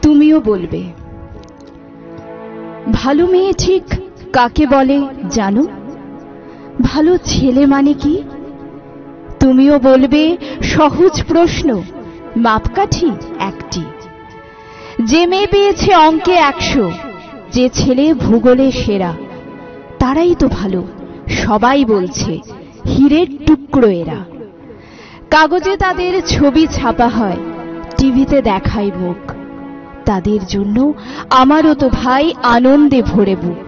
তুমিও বলবে। ভালো মেয়ে ঠিক কাকে বলে জানো? ভালো ছেলে মানে কি? তুমিও বলবে সহজ প্রশ্ন, মাপকাঠি একটি। যে মেয়ে পেয়েছে অঙ্কে 100, যে ছেলে ভূগোলে সেরা, তারাই তো ভালো, সবাই বলছে, হীরের টুকরো এরা। কাগজে তাদের ছবি ছাপা হয়, টিভিতে দেখায় মুখ, তাদের জন্য আমারও তো ভাই আনন্দে ভরে বুক।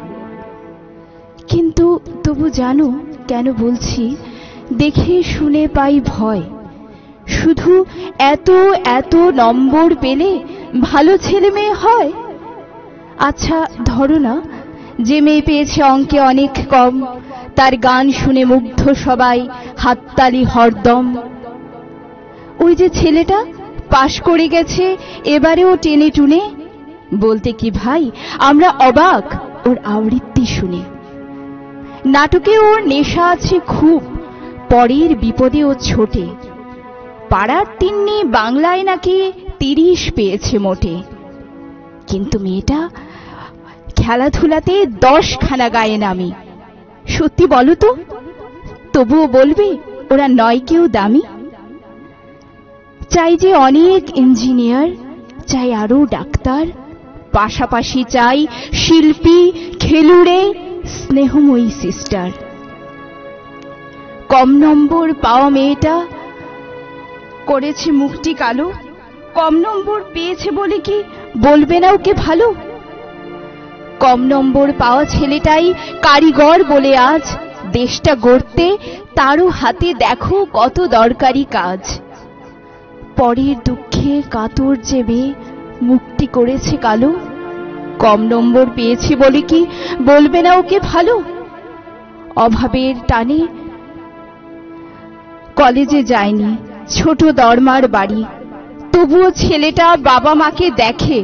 কিন্তু তবু জানো কেন বলছি? দেখে শুনে পাই ভয়, শুধু এত এত নম্বর পেলে ভালো ছেলে মেয়ে হয়? আচ্ছা ধরো না, যে মেয়ে পেয়েছে অঙ্কে অনেক কম, তার গান শুনে মুগ্ধ সবাই, হাততালি হরদম। ওই যে ছেলেটা পাশ করে গেছে এবারেও টেনে টুনে, বলতে কি ভাই আমরা অবাক ওর আবৃত্তি শুনে। নাটকে ওর নেশা আছে খুব, পরের বিপদে ও ছোটে। পাড়ার তিন্নি বাংলায় নাকি 30 পেয়েছে মোটে। কিন্তু মেয়েটা খেলাধুলাতে 10খানা গায়ে নামি। সত্যি বলো তো, তবুও বলবে ওরা নয় কেউ দামি? চাই যে অনেক ইঞ্জিনিয়ার, চাই আরো ডাক্তার, পাশাপাশি চাই শিল্পী, খেলুড়ে, স্নেহময়ী সিস্টার। কম নম্বর পাওয়া মেয়েটা করেছে মুখটি কালো, কম নম্বর পেয়েছে বলে কি বলবে না ওকে ভালো? কম নম্বর পাওয়া ছেলেটাই কারিগর বলে আজ দেশটা গড়তে তারও হাতে দেখো কত দরকারি কাজ। পরের দুঃখে কাতর যে মেয়ে মুক্তি করেছে কালো, কম নম্বর পেয়েছে বলে কি বলবে না ওকে ভালো? অভাবের টানে কলেজে যায়নি, ছোট দরমার বাড়ি, তবুও ছেলেটা বাবা মাকে দেখে,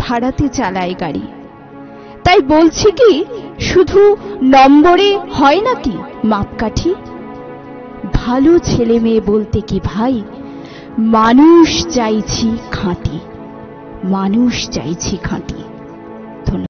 ভাড়াতে চালায় গাড়ি। তাই বলছি কি, শুধু নম্বরে হয় নাকি মাপকাঠি? ভালো ছেলে মেয়ে বলতে কি ভাই, মানুষ চাইছি খাঁটি, মানুষ চাইছি খাঁটি।